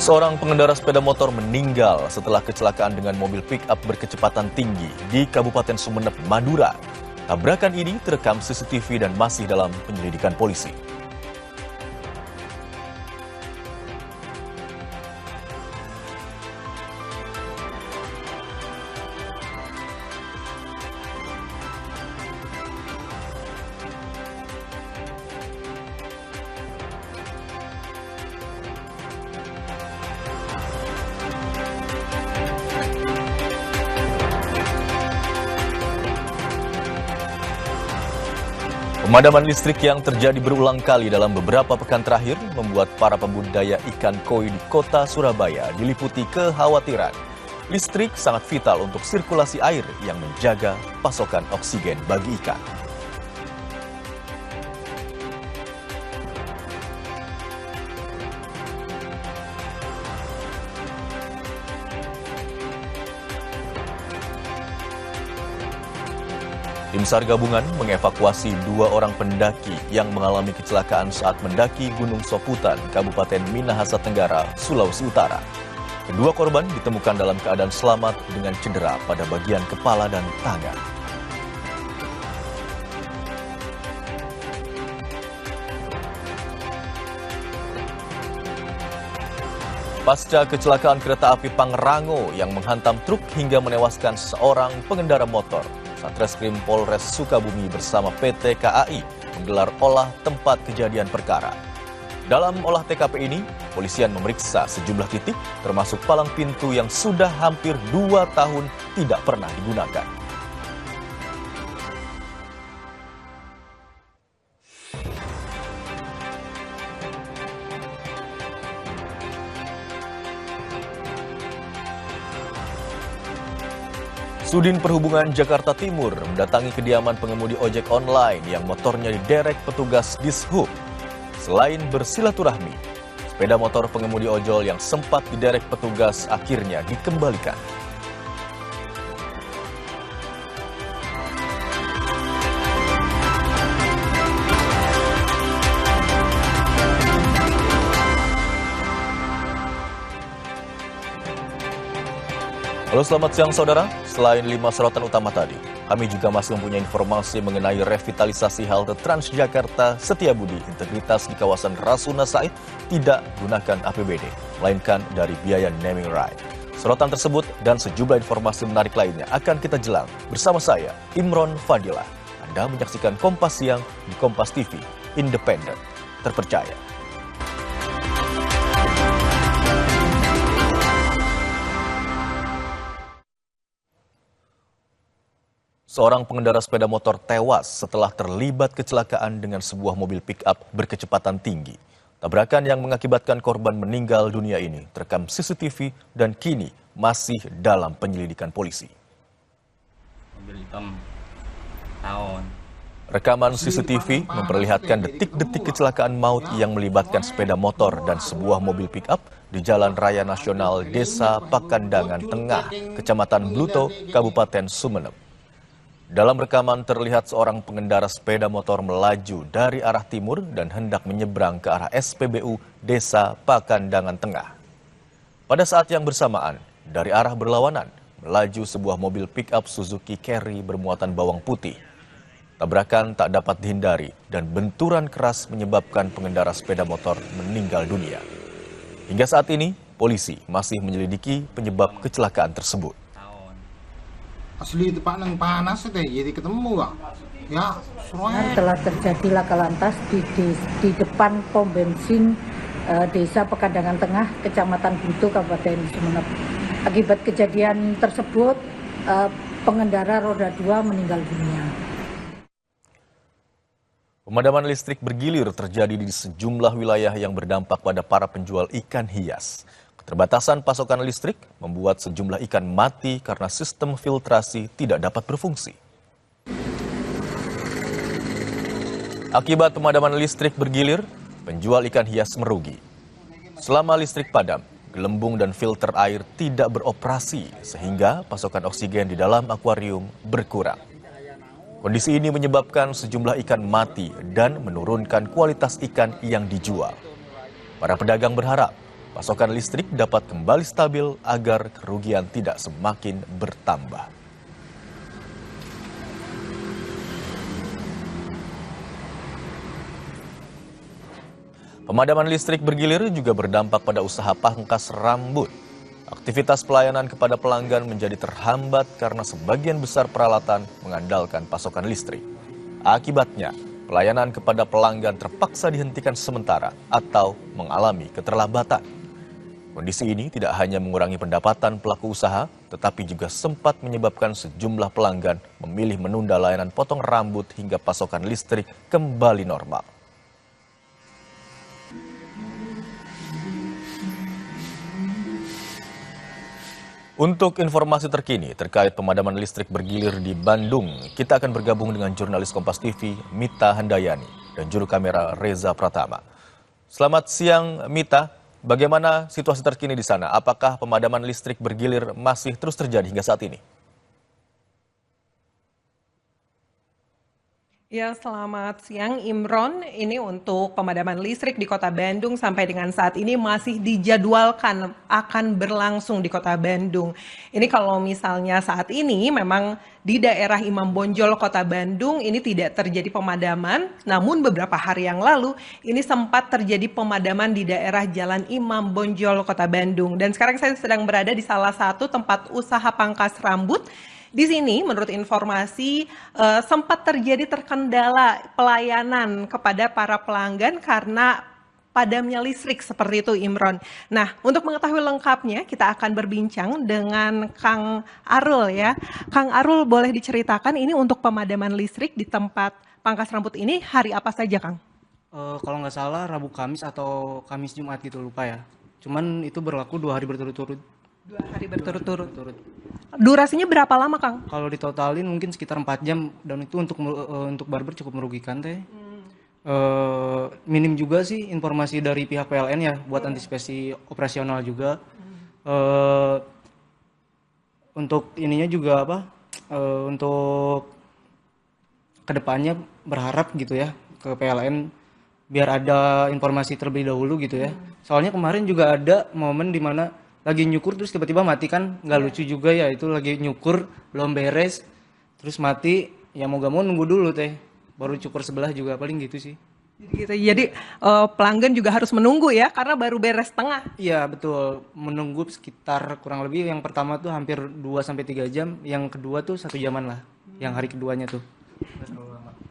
Seorang pengendara sepeda motor meninggal setelah kecelakaan dengan mobil pick-up berkecepatan tinggi di Kabupaten Sumeneb, Madura. Tabrakan ini terekam CCTV dan masih dalam penyelidikan polisi. Pemadaman listrik yang terjadi berulang kali dalam beberapa pekan terakhir membuat para pembudidaya ikan koi di kota Surabaya diliputi kekhawatiran. Listrik sangat vital untuk sirkulasi air yang menjaga pasokan oksigen bagi ikan. Tim SAR gabungan mengevakuasi 2 orang pendaki yang mengalami kecelakaan saat mendaki Gunung Soputan, Kabupaten Minahasa Tenggara, Sulawesi Utara. Kedua korban ditemukan dalam keadaan selamat dengan cedera pada bagian kepala dan tangan. Pasca kecelakaan kereta api Pangrango yang menghantam truk hingga menewaskan seorang pengendara motor, Satreskrim Polres Sukabumi bersama PT KAI menggelar olah tempat kejadian perkara. Dalam olah TKP ini, polisian memeriksa sejumlah titik termasuk palang pintu yang sudah hampir 2 tahun tidak pernah digunakan. Sudin Perhubungan Jakarta Timur mendatangi kediaman pengemudi ojek online yang motornya diderek petugas Dishub. Selain bersilaturahmi, sepeda motor pengemudi ojol yang sempat diderek petugas akhirnya dikembalikan. Halo, selamat siang saudara. Selain 5 sorotan utama tadi, kami juga masih mempunyai informasi mengenai revitalisasi halte Transjakarta Setiabudi Integritas di kawasan Rasuna Said tidak gunakan APBD, melainkan dari biaya naming right. Sorotan tersebut dan sejumlah informasi menarik lainnya akan kita jelang bersama saya, Imron Fadilah. Anda menyaksikan Kompas Siang di Kompas TV, independen, terpercaya. Seorang pengendara sepeda motor tewas setelah terlibat kecelakaan dengan sebuah mobil pick-up berkecepatan tinggi. Tabrakan yang mengakibatkan korban meninggal dunia ini terekam CCTV dan kini masih dalam penyelidikan polisi. Mobil hitam tahun. Rekaman CCTV memperlihatkan detik-detik kecelakaan maut yang melibatkan sepeda motor dan sebuah mobil pick-up di Jalan Raya Nasional Desa Pakandangan Tengah, Kecamatan Bluto, Kabupaten Sumeneb. Dalam rekaman terlihat seorang pengendara sepeda motor melaju dari arah timur dan hendak menyeberang ke arah SPBU Desa Pakandangan Tengah. Pada saat yang bersamaan, dari arah berlawanan, melaju sebuah mobil pick-up Suzuki Carry bermuatan bawang putih. Tabrakan tak dapat dihindari dan benturan keras menyebabkan pengendara sepeda motor meninggal dunia. Hingga saat ini, polisi masih menyelidiki penyebab kecelakaan tersebut. Asli itu Pak nang panas teh jadi ketemu Pak. Ya, telah terjadi laka lantas di depan pom bensin Desa Pakandangan Tengah, Kecamatan Bluto, Kabupaten Sumeneb. Akibat kejadian tersebut, pengendara roda 2 meninggal dunia. Pemadaman listrik bergilir terjadi di sejumlah wilayah yang berdampak pada para penjual ikan hias. Keterbatasan pasokan listrik membuat sejumlah ikan mati karena sistem filtrasi tidak dapat berfungsi. Akibat pemadaman listrik bergilir, penjual ikan hias merugi. Selama listrik padam, gelembung dan filter air tidak beroperasi sehingga pasokan oksigen di dalam akuarium berkurang. Kondisi ini menyebabkan sejumlah ikan mati dan menurunkan kualitas ikan yang dijual. Para pedagang berharap pasokan listrik dapat kembali stabil agar kerugian tidak semakin bertambah. Pemadaman listrik bergilir juga berdampak pada usaha pangkas rambut. Aktivitas pelayanan kepada pelanggan menjadi terhambat karena sebagian besar peralatan mengandalkan pasokan listrik. Akibatnya, pelayanan kepada pelanggan terpaksa dihentikan sementara atau mengalami keterlambatan. Kondisi ini tidak hanya mengurangi pendapatan pelaku usaha, tetapi juga sempat menyebabkan sejumlah pelanggan memilih menunda layanan potong rambut hingga pasokan listrik kembali normal. Untuk informasi terkini terkait pemadaman listrik bergilir di Bandung, kita akan bergabung dengan jurnalis Kompas TV Mita Handayani dan juru kamera Reza Pratama. Selamat siang Mita, bagaimana situasi terkini di sana? Apakah pemadaman listrik bergilir masih terus terjadi hingga saat ini? Ya, selamat siang Imron. Ini untuk pemadaman listrik di Kota Bandung sampai dengan saat ini masih dijadwalkan akan berlangsung di Kota Bandung. Ini kalau misalnya saat ini memang di daerah Imam Bonjol Kota Bandung ini tidak terjadi pemadaman, namun beberapa hari yang lalu ini sempat terjadi pemadaman di daerah Jalan Imam Bonjol Kota Bandung. Dan sekarang saya sedang berada di salah satu tempat usaha pangkas rambut. Di sini menurut informasi sempat terjadi terkendala pelayanan kepada para pelanggan karena padamnya listrik seperti itu Imron. Nah, untuk mengetahui lengkapnya kita akan berbincang dengan Kang Arul ya. Kang Arul, boleh diceritakan ini untuk pemadaman listrik di tempat pangkas rambut ini hari apa saja Kang? Kalau nggak salah Rabu Kamis atau Kamis Jumat gitu, lupa ya. Cuman itu berlaku 2 hari berturut-turut. 2 hari berturut-turut. Durasinya berapa lama, Kang? Kalau ditotalin mungkin sekitar 4 jam, dan itu untuk barber cukup merugikan teh. Minim juga sih informasi dari pihak PLN ya buat antisipasi operasional juga. Untuk ininya juga untuk kedepannya berharap gitu ya ke PLN biar ada informasi terlebih dahulu gitu ya. Soalnya kemarin juga ada momen di mana lagi nyukur terus tiba-tiba mati, kan nggak lucu juga ya, itu lagi nyukur belum beres terus mati, ya mau gak mau nunggu dulu teh baru cukur sebelah juga, paling gitu sih. Jadi pelanggan juga harus menunggu ya karena baru beres tengah. Iya betul, menunggu sekitar kurang lebih yang pertama tuh hampir 2-3 jam, yang kedua tuh 1 jaman lah, yang hari keduanya tuh.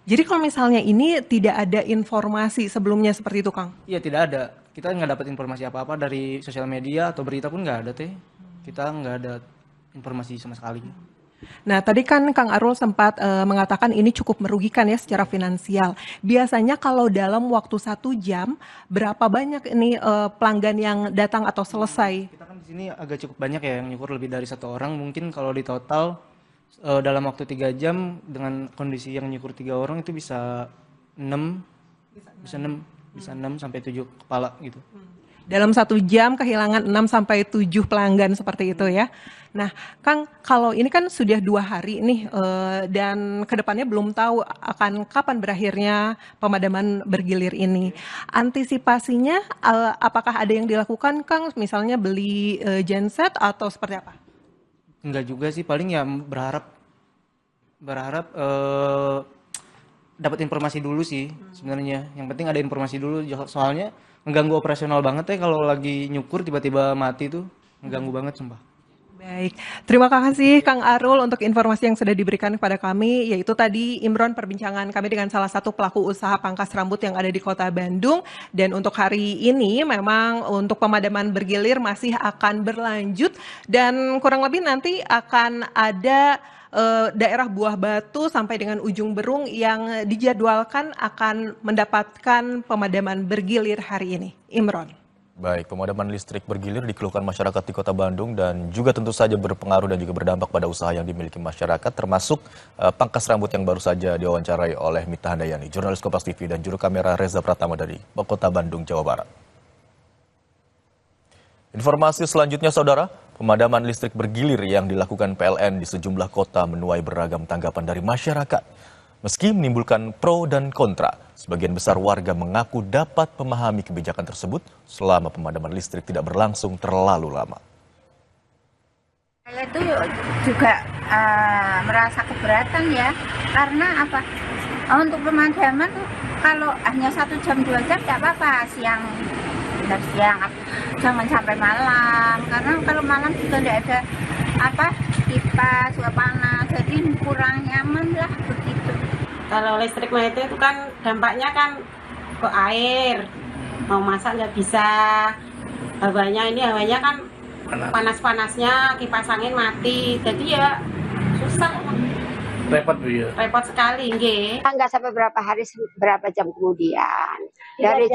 Jadi kalau misalnya ini tidak ada informasi sebelumnya seperti itu Kang? Iya tidak ada, kita nggak dapat informasi apa-apa dari sosial media atau berita pun nggak ada teh, kita nggak ada informasi sama sekali. Nah tadi kan Kang Arul sempat mengatakan ini cukup merugikan ya secara finansial. Biasanya kalau dalam waktu 1 jam berapa banyak ini pelanggan yang datang atau selesai? Kita kan di sini agak cukup banyak ya yang nyukur, lebih dari 1 orang, mungkin kalau di total dalam waktu 3 jam dengan kondisi yang nyukur 3 orang itu bisa 6 sampai 7 kepala gitu. Dalam 1 jam kehilangan 6 sampai 7 pelanggan seperti itu ya. Nah, Kang, kalau ini kan sudah 2 hari nih dan kedepannya belum tahu akan kapan berakhirnya pemadaman bergilir ini. Antisipasinya apakah ada yang dilakukan, Kang? Misalnya beli genset atau seperti apa? Enggak juga sih, paling ya berharap dapat informasi dulu sih sebenarnya. Yang penting ada informasi dulu, soalnya mengganggu operasional banget ya kalau lagi nyukur tiba-tiba mati tuh, mengganggu banget sumpah. Baik, terima kasih Kang Arul untuk informasi yang sudah diberikan kepada kami, yaitu tadi Imron perbincangan kami dengan salah satu pelaku usaha pangkas rambut yang ada di Kota Bandung. Dan untuk hari ini memang untuk pemadaman bergilir masih akan berlanjut dan kurang lebih nanti akan ada daerah Buah Batu sampai dengan Ujung Berung yang dijadwalkan akan mendapatkan pemadaman bergilir hari ini. Imron. Baik, pemadaman listrik bergilir dikeluhkan masyarakat di Kota Bandung dan juga tentu saja berpengaruh dan juga berdampak pada usaha yang dimiliki masyarakat, termasuk pangkas rambut yang baru saja diwawancarai oleh Mita Handayani, jurnalis Kompas TV, dan juru kamera Reza Pratama dari Kota Bandung, Jawa Barat. Informasi selanjutnya, Saudara, pemadaman listrik bergilir yang dilakukan PLN di sejumlah kota menuai beragam tanggapan dari masyarakat. Meski menimbulkan pro dan kontra, Sebagian besar warga mengaku dapat memahami kebijakan tersebut selama pemadaman listrik tidak berlangsung terlalu lama. Saya itu juga merasa keberatan ya, karena apa? Untuk pemadaman kalau hanya 1 jam 2 jam tidak apa-apa, siang jangan sampai malam, karena kalau malam juga tidak ada kipas panas, jadi kurang nyaman lah begitu. Kalau listrik mati itu kan dampaknya kan ke air, mau masak nggak bisa, hawanya kan panas-panasnya, kipas angin mati, jadi ya susah. Repot Bu ya? Repot sekali, nggih. Nggak sampai berapa jam kemudian. Dari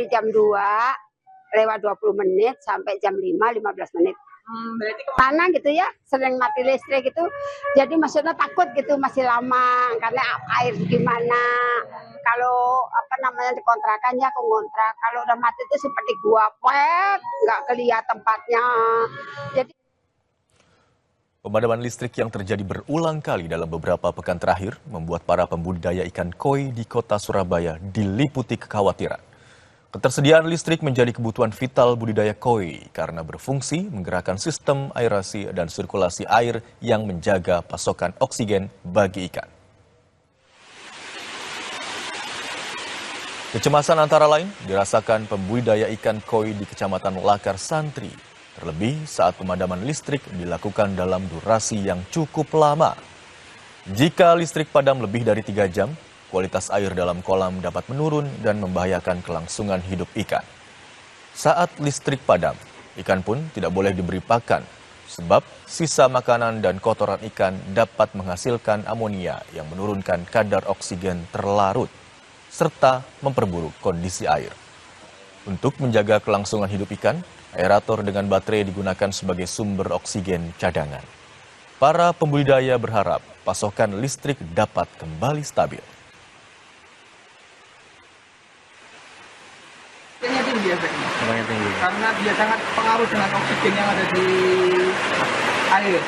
jam 2 lewat 20 menit sampai jam 5, 15 menit. Berarti Mana gitu ya, sering mati listrik gitu. Jadi maksudnya takut gitu, masih lama karena air gimana. Kalau dikontrakan ya aku ngontrak. Kalau udah mati itu seperti gua pet, nggak kelihatan tempatnya. Jadi Pemadaman listrik yang terjadi berulang kali dalam beberapa pekan terakhir membuat para pembudidaya ikan koi di kota Surabaya diliputi kekhawatiran. Ketersediaan listrik menjadi kebutuhan vital budidaya koi karena berfungsi menggerakkan sistem aerasi dan sirkulasi air yang menjaga pasokan oksigen bagi ikan. Kecemasan antara lain dirasakan pembudidaya ikan koi di Kecamatan Lakar Santri, terlebih saat pemadaman listrik dilakukan dalam durasi yang cukup lama. Jika listrik padam lebih dari 3 jam, kualitas air dalam kolam dapat menurun dan membahayakan kelangsungan hidup ikan. Saat listrik padam, ikan pun tidak boleh diberi pakan, sebab sisa makanan dan kotoran ikan dapat menghasilkan amonia yang menurunkan kadar oksigen terlarut, serta memperburuk kondisi air. Untuk menjaga kelangsungan hidup ikan, aerator dengan baterai digunakan sebagai sumber oksigen cadangan. Para pembudidaya berharap pasokan listrik dapat kembali stabil. Tinggi efeknya. Namanya tinggi. Karena dia sangat pengaruh dengan oksigen yang ada di air.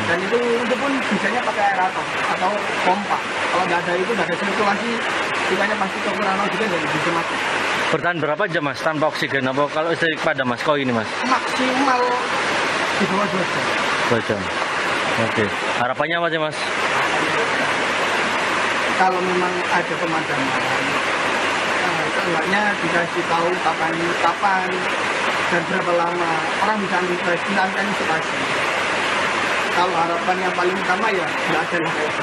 Dan itu pun bisanya pakai aerator atau pompa. Kalau nggak ada itu, nggak ada sirkulasi, ikannya pasti kekurangan oksigen dan bisa mati. Bertahan berapa jam Mas tanpa oksigen? Apa kalau listrik padam Mas? Koi ini Mas? Maksimal di bawah 2 jam. 2 jam. Oke. Harapannya apa sih Mas? Kalau memang ada pemadaman, seenggaknya dikasih tahu kapan dan berapa lama orang bisa antisipasi. Kalau harapan yang paling utama ya nggak ada lah kayak